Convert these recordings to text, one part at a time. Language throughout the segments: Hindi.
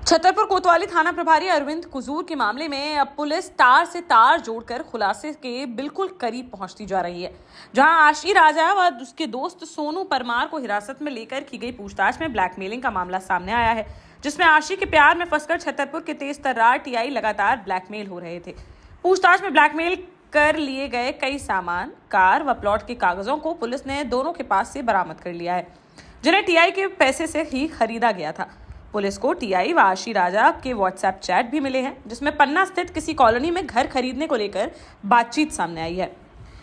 छतरपुर कोतवाली थाना प्रभारी अरविंद कुजूर के मामले में अब पुलिस तार से तार जोड़कर खुलासे के बिल्कुल करीब पहुंचती जा रही है। जहां आशी राजा व उसके दोस्त सोनू परमार को हिरासत में लेकर की गई पूछताछ में ब्लैकमेलिंग का मामला सामने आया है, जिसमें आशी के प्यार में फंसकर छतरपुर के तेज तर्रार टीआई लगातार ब्लैकमेल हो रहे थे। पूछताछ में ब्लैकमेल कर लिए गए कई सामान, कार व प्लॉट के कागजों को पुलिस ने दोनों के पास से बरामद कर लिया है, जिन्हें टीआई के पैसे से ही खरीदा गया था। पुलिस को टीआई व आशी राजा के व्हाट्सएप चैट भी मिले हैं, जिसमें पन्ना स्थित किसी कॉलोनी में घर खरीदने को लेकर बातचीत सामने आई है।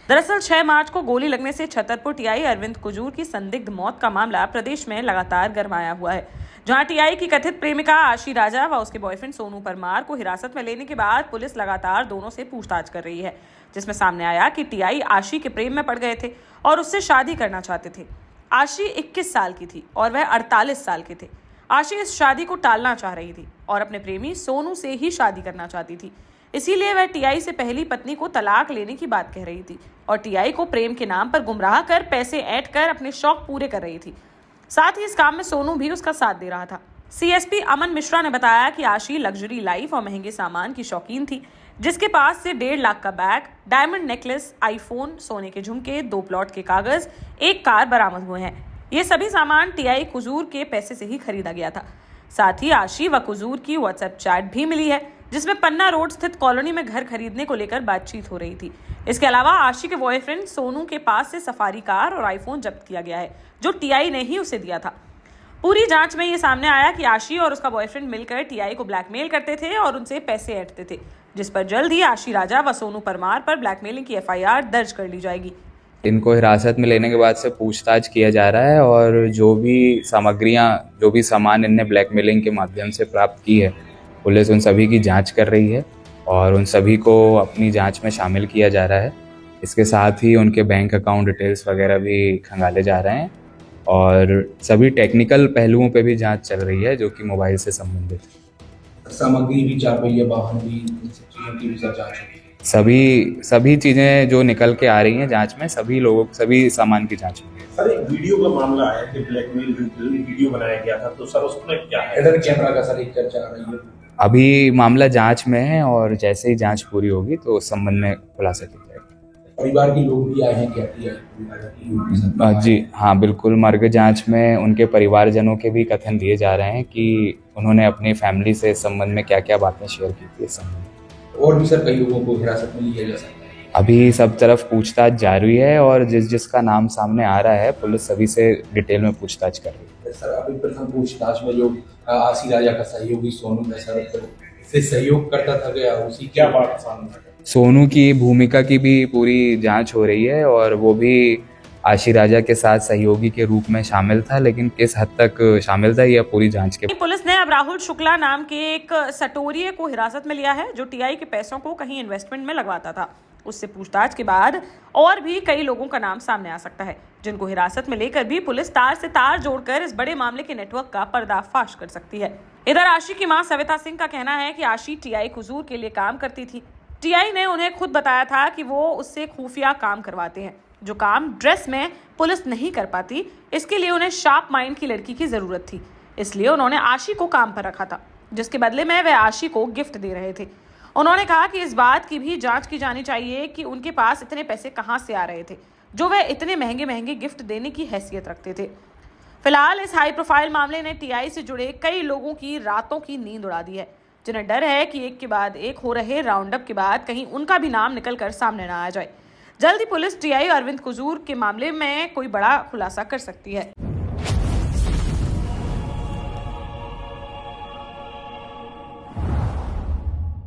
दरअसल 6 मार्च को गोली लगने से छतरपुर टीआई अरविंद कुजूर की संदिग्ध मौत का मामला प्रदेश में लगातार गरमाया हुआ है, जहां टीआई की कथित प्रेमिका आशी राजा व उसके बॉयफ्रेंड सोनू परमार को हिरासत में लेने के बाद पुलिस लगातार दोनों से पूछताछ कर रही है, जिसमें सामने आया कि टीआई आशी के प्रेम में पड़ गए थे और उससे शादी करना चाहते थे। आशी 21 साल की थी और वह 48 साल के थे। आशी इस शादी को टालना चाह रही थी और अपने प्रेमी सोनू से ही शादी करना चाहती थी, इसीलिए वह टीआई से पहली पत्नी को तलाक लेने की बात कह रही थी और टीआई को प्रेम के नाम पर गुमराह कर पैसे ऐंठ कर अपने शौक पूरे कर रही थी। साथ ही इस काम में सोनू भी उसका साथ दे रहा था। सीएसपी अमन मिश्रा ने बताया कि आशी लग्जरी लाइफ और महंगे सामान की शौकीन थी, जिसके पास से 1.5 लाख का बैग, डायमंड नेकलेस, आईफोन, सोने के झुमके, 2 प्लॉट के कागज, 1 कार बरामद हुए हैं। ये सभी सामान टीआई कुजूर के पैसे से ही खरीदा गया था। साथ ही आशी व कुजूर की व्हाट्सएप चैट भी मिली है, जिसमें पन्ना रोड स्थित कॉलोनी में घर खरीदने को लेकर बातचीत हो रही थी। इसके अलावा आशी के बॉयफ्रेंड सोनू के पास से सफारी कार और आईफोन जब्त किया गया है, जो टीआई ने ही उसे दिया था। पूरी जांच में ये सामने आया कि आशी और उसका बॉयफ्रेंड मिलकर टीआई को ब्लैकमेल करते थे और उनसे पैसे ऐंठते थे, जिस पर जल्द ही आशी राजा व सोनू परमार पर ब्लैकमेलिंग की एफआईआर दर्ज कर ली जाएगी। इनको हिरासत में लेने के बाद से पूछताछ किया जा रहा है और जो भी सामान इनने ब्लैकमेलिंग के माध्यम से प्राप्त की है, पुलिस उन सभी की जांच कर रही है और उन सभी को अपनी जांच में शामिल किया जा रहा है। इसके साथ ही उनके बैंक अकाउंट डिटेल्स वगैरह भी खंगाले जा रहे हैं और सभी टेक्निकल पहलुओं पे भी जांच चल रही है, जो कि मोबाइल से संबंधित है। सामग्री भी, 4 पहिया वाहन भी, इन सब चीज़ों की भी सब जांच होगी। सभी चीजें जो निकल के आ रही हैं जांच में, सभी सामान की जांच होगी। सर, एक वीडियो का मामला है कि ब्लैकमेल वीडियो बनाया गया था, तो सर उसमें क्या है? हिडन कैमरा का सर एक चर्चा आ रही है। अभी मामला जांच में है और जैसे ही जांच पूरी होगी तो उस संबंध में खुलासा किया जाएगा। परिवार के लोग भी आए हैं क्या? जी हाँ, बिल्कुल। मर्ग जांच में उनके परिवारजनों के भी कथन दिए जा रहे हैं कि उन्होंने अपनी फैमिली से इस संबंध में क्या क्या बातें शेयर की थी। इस संबंध में और भी सर कई लोगों को हिरासत में लिया जा सकता है। अभी सब तरफ पूछताछ जारी है और जिसका नाम सामने आ रहा है, पुलिस सभी से डिटेल में पूछताछ कर रही है। सर, अभी प्रथम पूछताछ में जो आशी राजा का सहयोगी सोनू है सर, से सहयोग करता था क्या? उसी क्या बात सामने? सोनू की भूमिका की भी पूरी जांच हो रही है और वो भी आशी राजा के साथ सहयोगी के रूप में शामिल था, लेकिन किस हद तक शामिल था यह पूरी जांच के। पुलिस ने अब राहुल शुक्ला नाम के एक सटोरिये को हिरासत में लिया है, जो टीआई के पैसों को कहीं इन्वेस्टमेंट में लगवाता था। उससे पूछताछ के बाद और भी कई लोगों का नाम सामने आ सकता है, जिनको हिरासत में लेकर भी पुलिस तार से तार जोड़कर इस बड़े मामले के नेटवर्क का पर्दाफाश कर सकती है। इधर आशी की मां सविता सिंह का कहना है कि आशी टीआई कुजूर के लिए काम करती थी। टीआई ने उन्हें खुद बताया था कि वो उससे खुफिया काम करवाते हैं, जो काम ड्रेस में पुलिस नहीं कर पाती। इसके लिए उन्हें शार्प माइंड की लड़की की जरूरत थी, इसलिए उन्होंने आशी को काम पर रखा था, जिसके बदले में वह आशी को गिफ्ट दे रहे थे। उन्होंने कहा कि इस बात की भी जांच की जानी चाहिए कि उनके पास इतने पैसे कहां से आ रहे थे, जो वह इतने महंगे महंगे गिफ्ट देने की हैसियत रखते थे। फिलहाल इस हाई प्रोफाइल मामले ने टीआई से जुड़े कई लोगों की रातों की नींद उड़ा दी है, जिन्हें डर है कि एक के बाद एक हो रहे राउंड अप के बाद कहीं उनका भी नाम निकल कर सामने न आ जाए। जल्द ही पुलिस टीआई अरविंद कुजूर के मामले में कोई बड़ा खुलासा कर सकती है।